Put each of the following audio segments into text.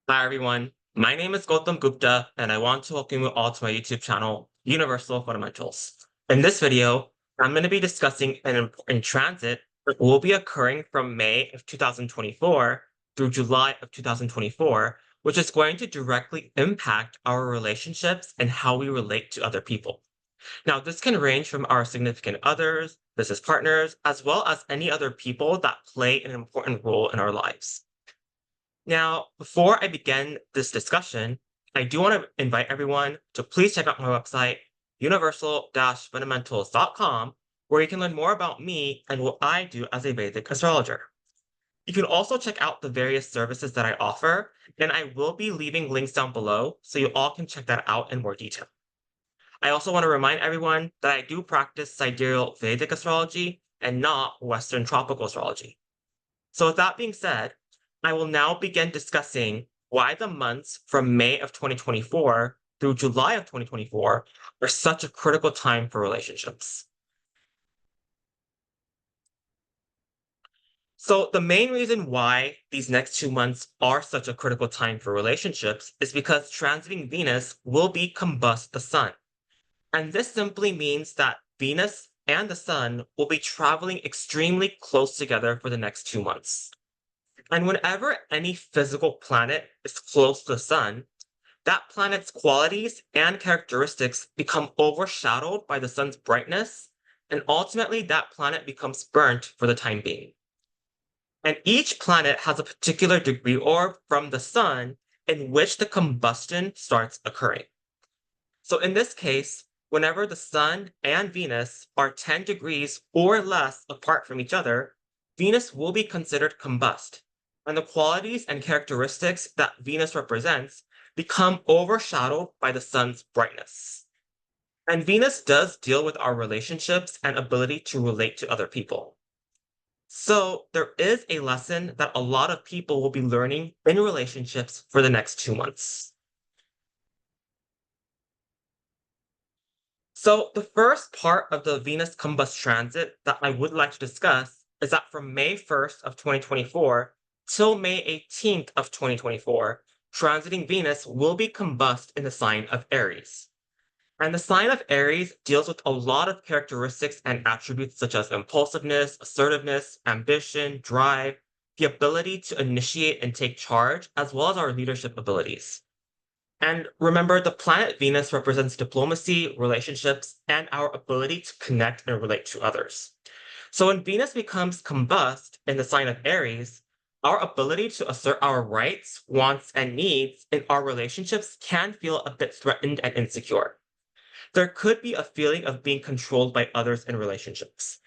Hi everyone, my name is Gautam Gupta and I want to welcome you all to my YouTube channel, Universal Fundamentals. In this video, I'm going to be discussing an important transit that will be occurring from May of 2024 through July of 2024, which is going to directly impact our relationships and how we relate to other people. Now, this can range from our significant others, business partners, as well as any other people that play an important role in our lives. Now, before I begin this discussion, I do want to invite everyone to please check out my website, universal-fundamentals.com, where you can learn more about me and what I do as a Vedic astrologer. You can also check out the various services that I offer, and I will be leaving links down below so you all can check that out in more detail. I also want to remind everyone that I do practice sidereal Vedic astrology and not Western tropical astrology. So with that being said, I will now begin discussing why the months from May of 2024 through July of 2024 are such a critical time for relationships. So the main reason why these next 2 months are such a critical time for relationships is because transiting Venus will be combust the sun. And this simply means that Venus and the sun will be traveling extremely close together for the next 2 months. And whenever any physical planet is close to the sun, that planet's qualities and characteristics become overshadowed by the sun's brightness, and ultimately that planet becomes burnt for the time being. And each planet has a particular degree orb from the sun in which the combustion starts occurring. So in this case, whenever the sun and Venus are 10 degrees or less apart from each other, Venus will be considered combust, and the qualities and characteristics that Venus represents become overshadowed by the sun's brightness. And Venus does deal with our relationships and ability to relate to other people. So there is a lesson that a lot of people will be learning in relationships for the next 2 months. So the first part of the Venus combust transit that I would like to discuss is that from May 1st of 2024 till May 18th of 2024, transiting Venus will be combust in the sign of Aries. And the sign of Aries deals with a lot of characteristics and attributes such as impulsiveness, assertiveness, ambition, drive, the ability to initiate and take charge, as well as our leadership abilities. And remember, the planet Venus represents diplomacy, relationships, and our ability to connect and relate to others. So when Venus becomes combust in the sign of Aries, our ability to assert our rights, wants, and needs in our relationships can feel a bit threatened and insecure. There could be a feeling of being controlled by others in relationships.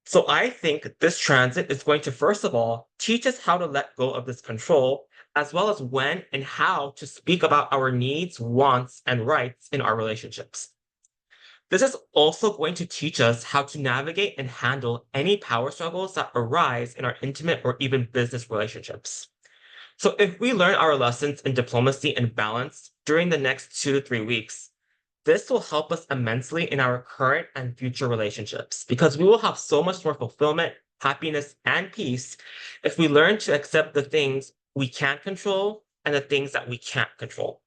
So I think this transit is going to, first of all, teach us how to let go of this control, as well as when and how to speak about our needs, wants, and rights in our relationships. This is also going to teach us how to navigate and handle any power struggles that arise in our intimate or even business relationships. So if we learn our lessons in diplomacy and balance during the next 2 to 3 weeks, this will help us immensely in our current and future relationships because we will have so much more fulfillment, happiness, and peace if we learn to accept the things we can control and the things that we can't control.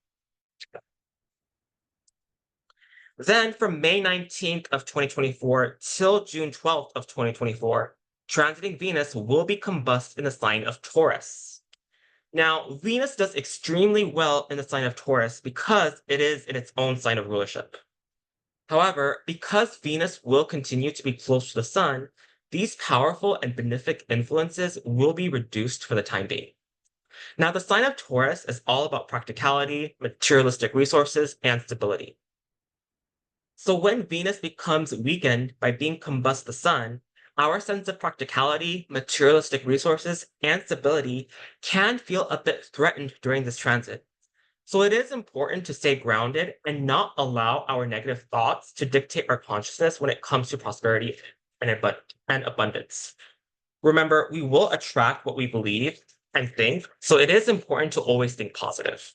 Then from May 19th of 2024 till June 12th of 2024, transiting Venus will be combust in the sign of Taurus. Now, Venus does extremely well in the sign of Taurus because it is in its own sign of rulership. However, because Venus will continue to be close to the sun, these powerful and benefic influences will be reduced for the time being. Now, the sign of Taurus is all about practicality, materialistic resources, and stability. So when Venus becomes weakened by being combust the sun, our sense of practicality, materialistic resources, and stability can feel a bit threatened during this transit. So it is important to stay grounded and not allow our negative thoughts to dictate our consciousness when it comes to prosperity and abundance. Remember, we will attract what we believe and think, so it is important to always think positive.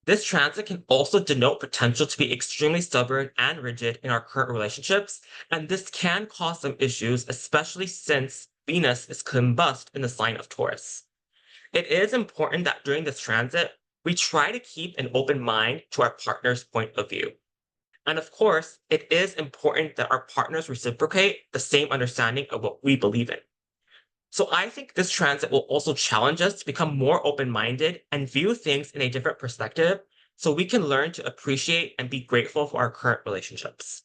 This transit can also denote potential to be extremely stubborn and rigid in our current relationships, and this can cause some issues, especially since Venus is combust in the sign of Taurus. It is important that during this transit, we try to keep an open mind to our partner's point of view. And of course, it is important that our partners reciprocate the same understanding of what we believe in. So I think this transit will also challenge us to become more open minded and view things in a different perspective so we can learn to appreciate and be grateful for our current relationships.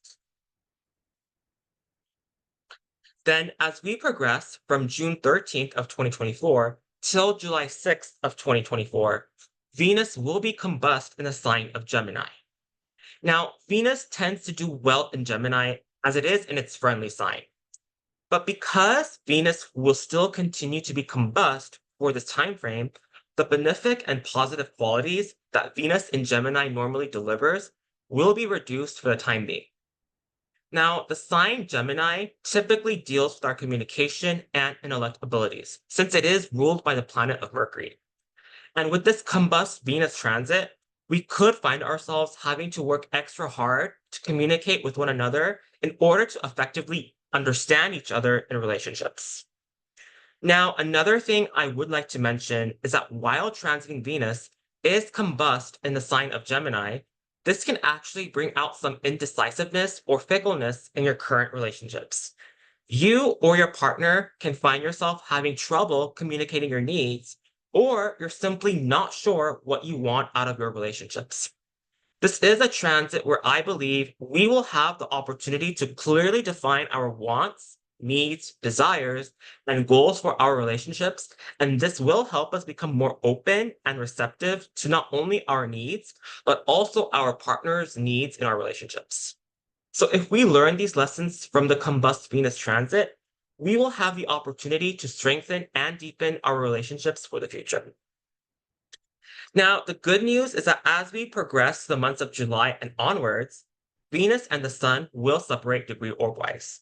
Then, as we progress from June 13th of 2024 till July 6th of 2024, Venus will be combust in the sign of Gemini. Now, Venus tends to do well in Gemini as it is in its friendly sign. But because Venus will still continue to be combust for this time frame, the benefic and positive qualities that Venus in Gemini normally delivers will be reduced for the time being. Now, the sign Gemini typically deals with our communication and intellect abilities, since it is ruled by the planet of Mercury. And with this combust Venus transit, we could find ourselves having to work extra hard to communicate with one another in order to effectively understand each other in relationships. Now, another thing I would like to mention is that while transiting Venus is combust in the sign of Gemini, this can actually bring out some indecisiveness or fickleness in your current relationships. You or your partner can find yourself having trouble communicating your needs, or you're simply not sure what you want out of your relationships. This is a transit where I believe we will have the opportunity to clearly define our wants, needs, desires, and goals for our relationships. And this will help us become more open and receptive to not only our needs, but also our partner's needs in our relationships. So if we learn these lessons from the combust Venus transit, we will have the opportunity to strengthen and deepen our relationships for the future. Now, the good news is that as we progress to the months of July and onwards, Venus and the Sun will separate degree orb-wise.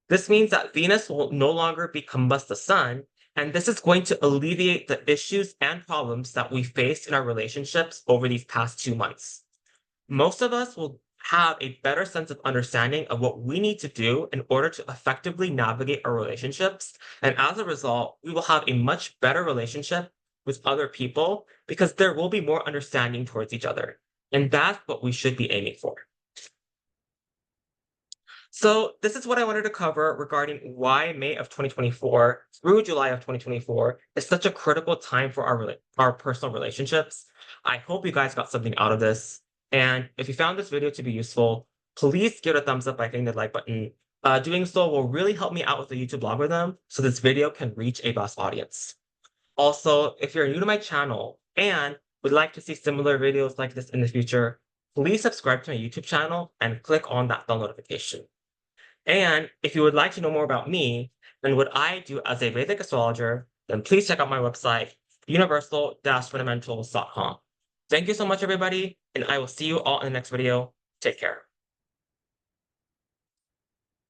This means that Venus will no longer be combust the Sun, and this is going to alleviate the issues and problems that we faced in our relationships over these past 2 months. Most of us will have a better sense of understanding of what we need to do in order to effectively navigate our relationships. And as a result, we will have a much better relationship with other people because there will be more understanding towards each other. And that's what we should be aiming for. So this is what I wanted to cover regarding why May of 2024 through July of 2024 is such a critical time for our personal relationships. I hope you guys got something out of this. And if you found this video to be useful, please give it a thumbs up by hitting the like button. Doing so will really help me out with the YouTube algorithm so this video can reach a vast audience. Also, if you're new to my channel and would like to see similar videos like this in the future, please subscribe to my YouTube channel and click on that bell notification. And if you would like to know more about me and what I do as a Vedic astrologer, then please check out my website, universal-fundamentals.com. Thank you so much, everybody, and I will see you all in the next video. Take care.